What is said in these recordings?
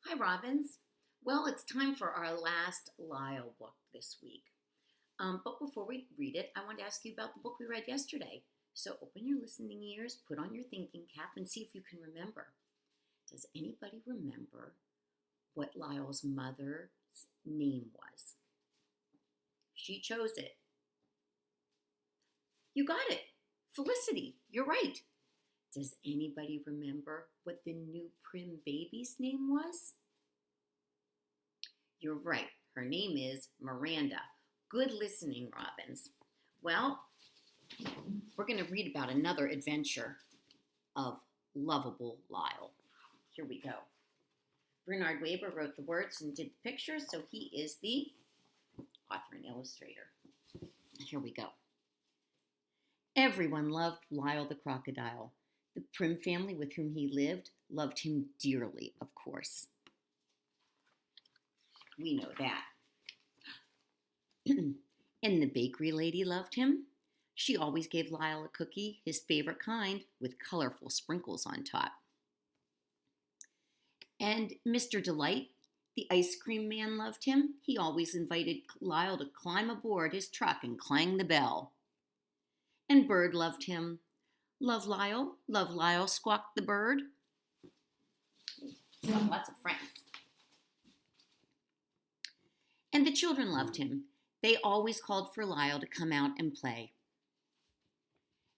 Hi, Robins. Well, it's time for our last Lyle book this week. But before we read it, I want to ask you about the book we read yesterday. So open your listening ears, put on your thinking cap, and see if you can remember. Does anybody remember what Lyle's mother's name was? She chose it. You got it. Felicity, you're right. Does anybody remember what the new Prim baby's name was? You're right. Her name is Miranda. Good listening, Robins. Well, we're going to read about another adventure of Lovable Lyle. Here we go. Bernard Weber wrote the words and did the pictures, so he is the author and illustrator. Here we go. Everyone loved Lyle the crocodile. The Prim family with whom he lived loved him dearly, of course. We know that. And the bakery lady loved him. She always gave Lyle a cookie, his favorite kind, with colorful sprinkles on top. And Mr. Delight, the ice cream man, loved him. He always invited Lyle to climb aboard his truck and clang the bell. And Bird loved him. Love Lyle, squawked the bird. He's got lots of friends. And the children loved him. They always called for Lyle to come out and play.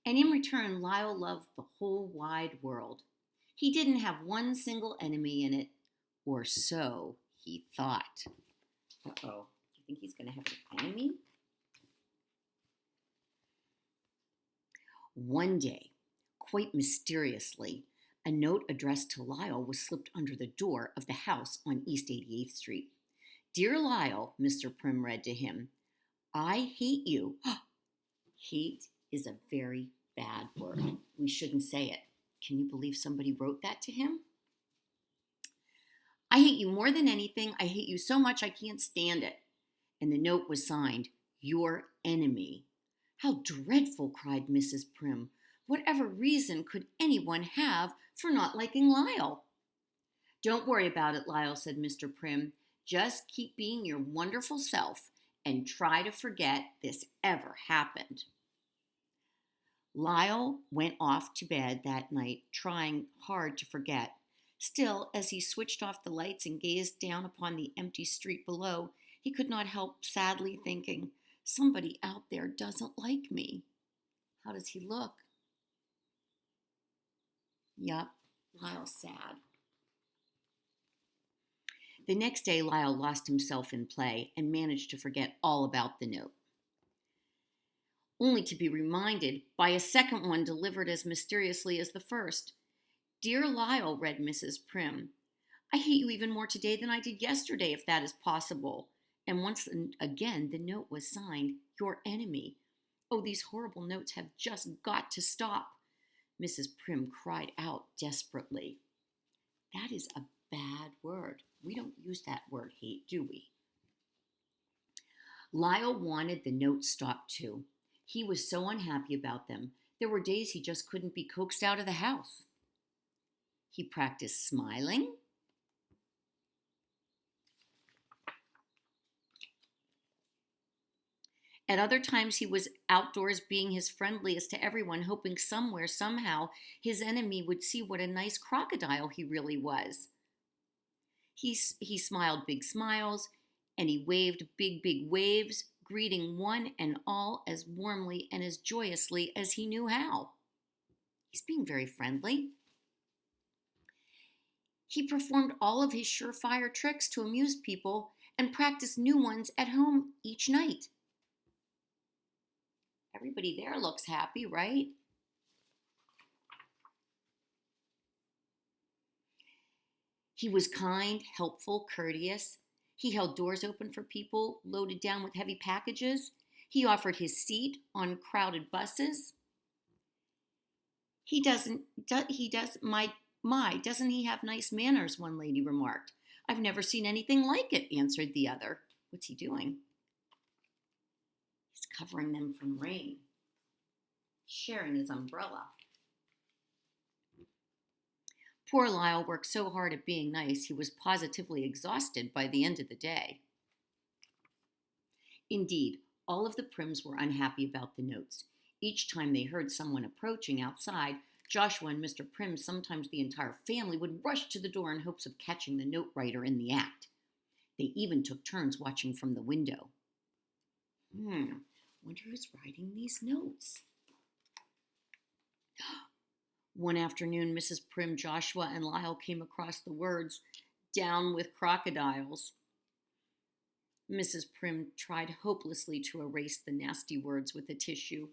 And in return, Lyle loved the whole wide world. He didn't have one single enemy in it, or so he thought. Uh-oh, do you think he's going to have an enemy? One day, quite mysteriously, a note addressed to Lyle was slipped under the door of the house on East 88th Street. Dear Lyle, Mr. Prim read to him, I hate you. Hate is a very bad word. We shouldn't say it. Can you believe somebody wrote that to him? I hate you more than anything. I hate you so much I can't stand it. And the note was signed, Your Enemy. How dreadful, cried Mrs. Prim. Whatever reason could anyone have for not liking Lyle? Don't worry about it, Lyle, said Mr. Prim. Just keep being your wonderful self and try to forget this ever happened. Lyle went off to bed that night, trying hard to forget. Still, as he switched off the lights and gazed down upon the empty street below, he could not help sadly thinking, somebody out there doesn't like me. How does he look? Yup, Lyle's sad. The next day, Lyle lost himself in play and managed to forget all about the note, only to be reminded by a second one delivered as mysteriously as the first. Dear Lyle, read Mrs. Prim, I hate you even more today than I did yesterday, if that is possible. And once again, the note was signed, Your Enemy. Oh, these horrible notes have just got to stop. Mrs. Prim cried out desperately. That is a bad word. We don't use that word hate, do we? Lyle wanted the notes stopped too. He was so unhappy about them. There were days he just couldn't be coaxed out of the house. He practiced smiling. At other times, he was outdoors being his friendliest to everyone, hoping somewhere, somehow, his enemy would see what a nice crocodile he really was. He smiled big smiles, and he waved big, big waves, greeting one and all as warmly and as joyously as he knew how. He's being very friendly. He performed all of his surefire tricks to amuse people and practiced new ones at home each night. Everybody there looks happy, right? He was kind, helpful, courteous. He held doors open for people loaded down with heavy packages. He offered his seat on crowded buses. Doesn't he have nice manners, one lady remarked. I've never seen anything like it, answered the other. What's he doing? He's covering them from rain, sharing his umbrella. Poor Lyle worked so hard at being nice he was positively exhausted by the end of the day. Indeed, all of the Prims were unhappy about the notes. Each time they heard someone approaching outside, Joshua and Mr. Prim, sometimes the entire family, would rush to the door in hopes of catching the note writer in the act. They even took turns watching from the window. Wonder who's writing these notes. One afternoon, Mrs. Prim, Joshua, and Lyle came across the words, "Down with crocodiles." Mrs. Prim tried hopelessly to erase the nasty words with a tissue.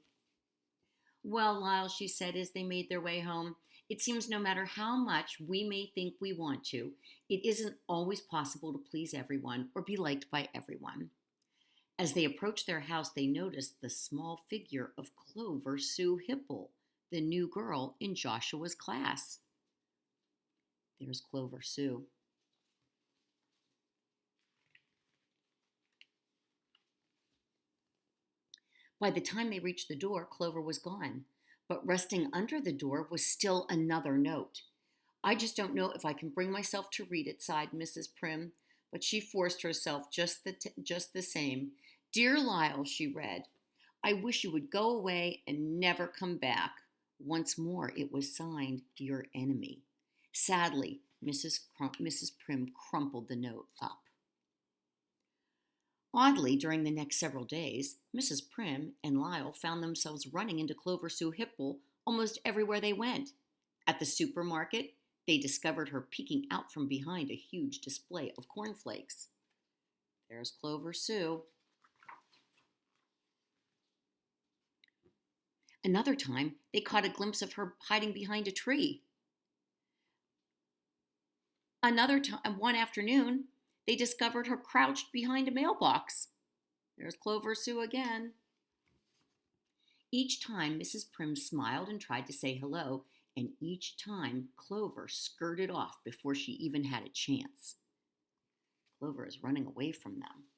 "Well, Lyle," she said as they made their way home, "it seems no matter how much we may think we want to, it isn't always possible to please everyone or be liked by everyone." As they approached their house, they noticed the small figure of Clover Sue Hipple, the new girl in Joshua's class. There's Clover Sue. By the time they reached the door, Clover was gone, but resting under the door was still another note. "I just don't know if I can bring myself to read it," sighed Mrs. Prim, but she forced herself just the same. "Dear Lyle," she read, "I wish you would go away and never come back." Once more it was signed, "Your enemy." Sadly, Mrs. Prim crumpled the note up. Oddly, during the next several days, Mrs. Prim and Lyle found themselves running into Clover Sue Hipple almost everywhere they went. At the supermarket, they discovered her peeking out from behind a huge display of cornflakes. There's Clover Sue. Another time, they caught a glimpse of her hiding behind a tree. One afternoon, they discovered her crouched behind a mailbox. There's Clover Sue again. Each time, Mrs. Prim smiled and tried to say hello, and each time Clover skirted off before she even had a chance. Clover is running away from them.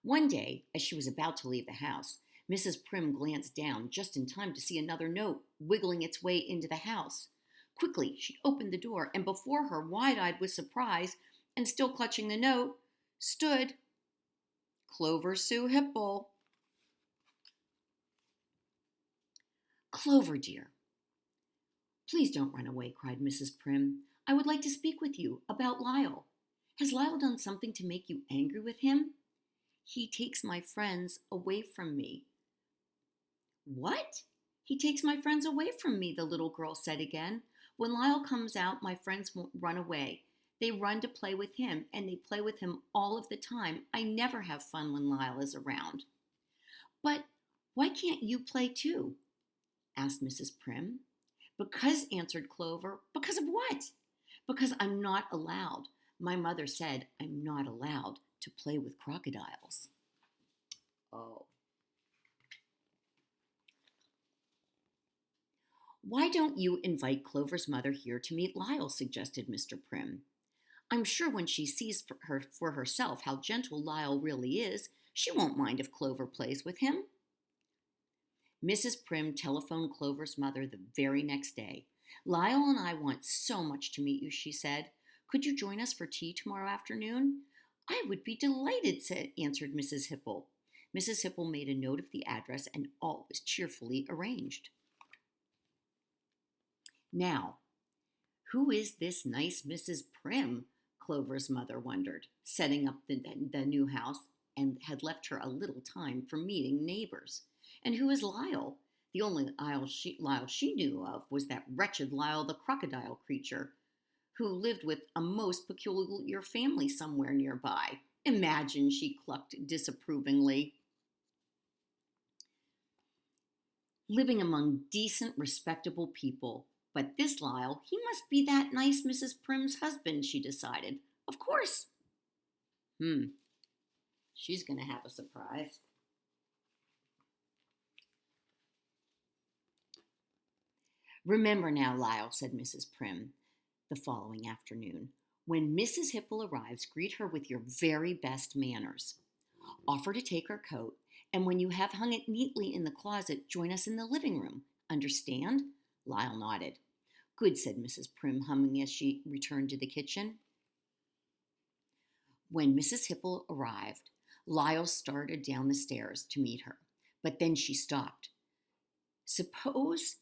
One day, as she was about to leave the house, Mrs. Prim glanced down just in time to see another note wiggling its way into the house. Quickly, she opened the door, and before her, wide-eyed with surprise, and still clutching the note, stood Clover Sue Hipple. "Clover, dear, please don't run away," cried Mrs. Prim. "I would like to speak with you about Lyle. Has Lyle done something to make you angry with him? He takes my friends away from me." "What? He takes my friends away from me," the little girl said again. "When Lyle comes out, my friends won't run away. They run to play with him, and they play with him all of the time. I never have fun when Lyle is around." "But why can't you play too?" asked Mrs. Prim. "Because," answered Clover. "Because of what?" "Because I'm not allowed. My mother said I'm not allowed to play with crocodiles." Oh. "Why don't you invite Clover's mother here to meet Lyle?" suggested Mr. Prim. "I'm sure when she sees for herself how gentle Lyle really is, she won't mind if Clover plays with him." Mrs. Prim telephoned Clover's mother the very next day. "Lyle and I want so much to meet you," she said. "Could you join us for tea tomorrow afternoon?" "I would be delighted," answered Mrs. Hipple. Mrs. Hipple made a note of the address, and all was cheerfully arranged. Now, who is this nice Mrs. Prim? Clover's mother wondered, setting up the new house, and had left her a little time for meeting neighbors. And who is Lyle? The only Lyle she knew of was that wretched Lyle the crocodile creature, who lived with a most peculiar family somewhere nearby. Imagine, she clucked disapprovingly. Living among decent, respectable people. But this Lyle, he must be that nice Mrs. Prim's husband, she decided. Of course. She's going to have a surprise. "Remember now, Lyle," said Mrs. Prim the following afternoon, "when Mrs. Hipple arrives, greet her with your very best manners. Offer to take her coat, and when you have hung it neatly in the closet, join us in the living room. Understand? Lyle nodded. Good, said Mrs. Prim, humming as she returned to the kitchen. When Mrs. Hipple arrived, Lyle started down the stairs to meet her, but then she stopped. Suppose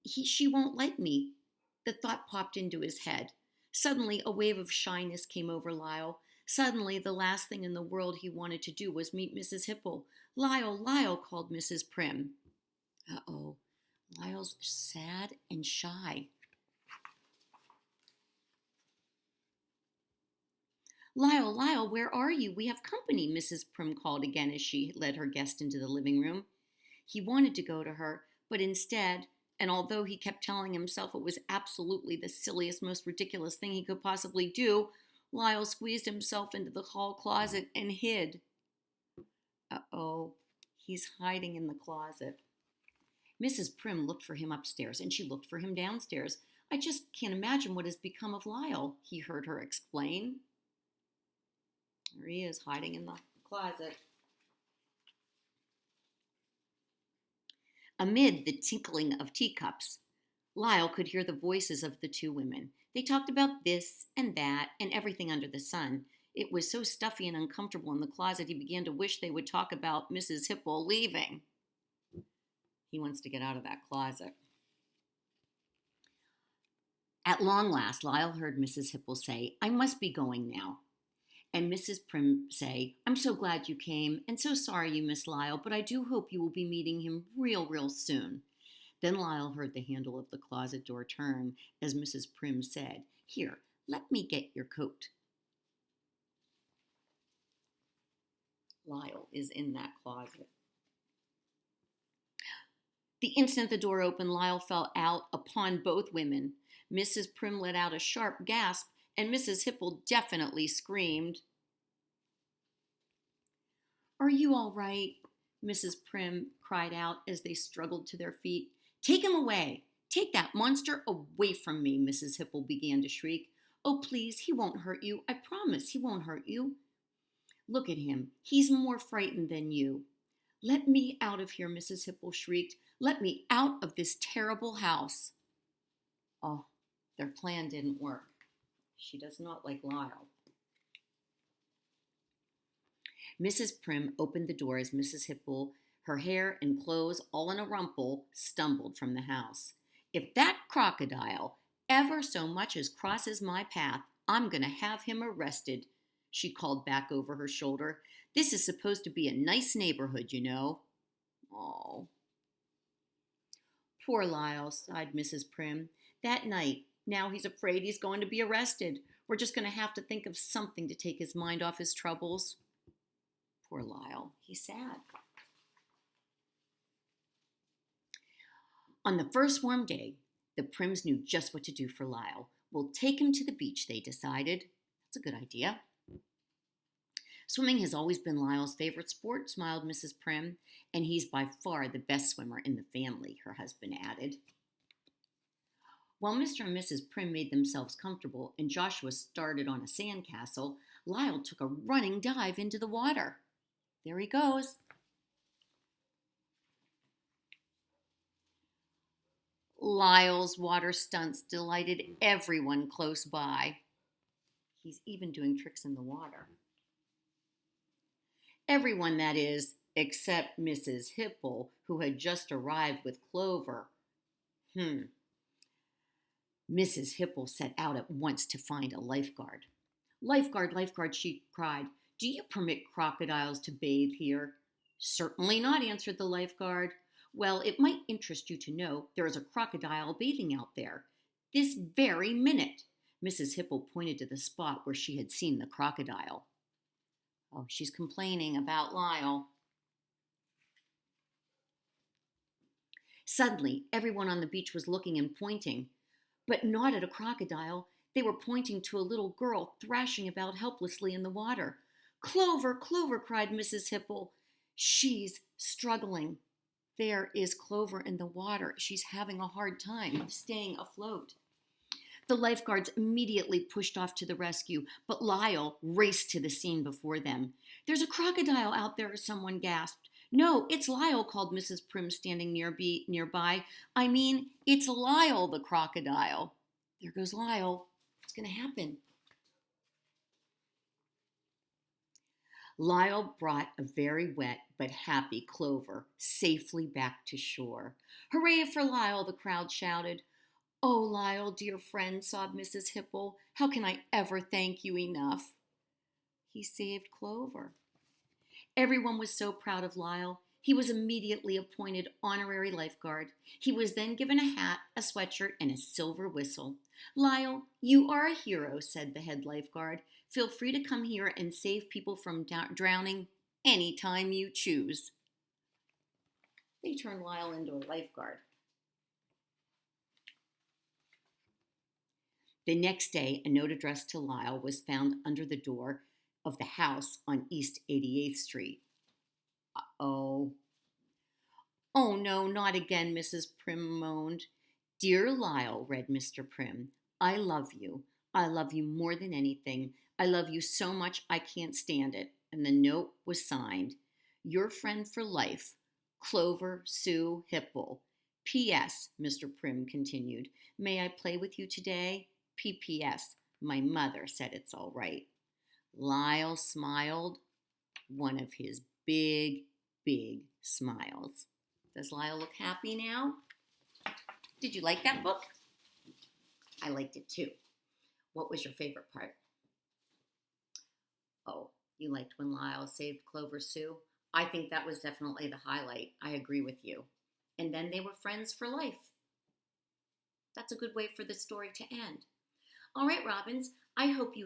she won't like me. The thought popped into his head. Suddenly, a wave of shyness came over Lyle. Suddenly, the last thing in the world he wanted to do was meet Mrs. Hipple. Lyle, Lyle, called Mrs. Prim. Uh-oh, Lyle's sad and shy. Lyle, Lyle, where are you? We have company, Mrs. Prim called again as she led her guest into the living room. He wanted to go to her, but instead, and although he kept telling himself it was absolutely the silliest, most ridiculous thing he could possibly do, Lyle squeezed himself into the hall closet and hid. Uh-oh, he's hiding in the closet. Mrs. Prim looked for him upstairs, and she looked for him downstairs. I just can't imagine what has become of Lyle, he heard her explain. There he is, hiding in the closet. Amid the tinkling of teacups, Lyle could hear the voices of the two women. They talked about this and that and everything under the sun. It was so stuffy and uncomfortable in the closet, he began to wish they would talk about Mrs. Hipple leaving. He wants to get out of that closet. At long last, Lyle heard Mrs. Hipple say, I must be going now. And Mrs. Prim say, I'm so glad you came and so sorry you missed Lyle, but I do hope you will be meeting him real soon. Then Lyle heard the handle of the closet door turn as Mrs. Prim said, Here, let me get your coat. Lyle is in that closet. The instant the door opened, Lyle fell out upon both women. Mrs. Prim let out a sharp gasp, and Mrs. Hipple definitely screamed. Are you all right? Mrs. Prim cried out as they struggled to their feet. Take him away! Take that monster away from me, Mrs. Hipple began to shriek. Oh, please, he won't hurt you. I promise he won't hurt you. Look at him. He's more frightened than you. Let me out of here, Mrs. Hipple shrieked. Let me out of this terrible house. Oh, their plan didn't work. She does not like Lyle. Mrs. Prim opened the door as Mrs. Hipple, her hair and clothes all in a rumple, stumbled from the house. If that crocodile ever so much as crosses my path, I'm going to have him arrested, she called back over her shoulder. This is supposed to be a nice neighborhood, you know. Oh. Poor Lyle, sighed Mrs. Prim. That night, now he's afraid he's going to be arrested. We're just going to have to think of something to take his mind off his troubles. Poor Lyle, he's sad. On the first warm day, the Prims knew just what to do for Lyle. We'll take him to the beach, they decided. That's a good idea. Swimming has always been Lyle's favorite sport, smiled Mrs. Prim, and he's by far the best swimmer in the family, her husband added. While Mr. and Mrs. Prim made themselves comfortable and Joshua started on a sandcastle, Lyle took a running dive into the water. There he goes. Lyle's water stunts delighted everyone close by. He's even doing tricks in the water. Everyone, that is, except Mrs. Hipple, who had just arrived with Clover. Mrs. Hipple set out at once to find a lifeguard. Lifeguard, lifeguard, she cried. Do you permit crocodiles to bathe here? Certainly not, answered the lifeguard. Well, it might interest you to know there is a crocodile bathing out there. This very minute. Mrs. Hipple pointed to the spot where she had seen the crocodile. Oh, she's complaining about Lyle. Suddenly, everyone on the beach was looking and pointing, but not at a crocodile. They were pointing to a little girl thrashing about helplessly in the water. Clover, Clover, cried Mrs. Hipple. She's struggling. There is Clover in the water. She's having a hard time staying afloat. The lifeguards immediately pushed off to the rescue, but Lyle raced to the scene before them. There's a crocodile out there, someone gasped. No, it's Lyle, called Mrs. Prim, standing nearby. I mean, it's Lyle the crocodile. There goes Lyle. What's going to happen? Lyle brought a very wet but happy Clover safely back to shore. Hooray for Lyle, the crowd shouted. Oh, Lyle, dear friend, sobbed Mrs. Hipple, how can I ever thank you enough? He saved Clover. Everyone was so proud of Lyle. He was immediately appointed honorary lifeguard. He was then given a hat, a sweatshirt, and a silver whistle. Lyle, you are a hero, said the head lifeguard. Feel free to come here and save people from drowning any time you choose. They turned Lyle into a lifeguard. The next day, a note addressed to Lyle was found under the door of the house on East 88th Street. Uh-oh. Oh, no, not again, Mrs. Prim moaned. Dear Lyle, read Mr. Prim, I love you. I love you more than anything. I love you so much I can't stand it. And the note was signed, Your friend for life, Clover Sue Hipple. P.S., Mr. Prim continued, may I play with you today? P.P.S., my mother said it's all right. Lyle smiled, one of his big, big smiles. Does Lyle look happy now? Did you like that book? I liked it too. What was your favorite part? Oh, you liked when Lyle saved Clover Sue? I think that was definitely the highlight. I agree with you. And then they were friends for life. That's a good way for the story to end. All right, Robins, I hope you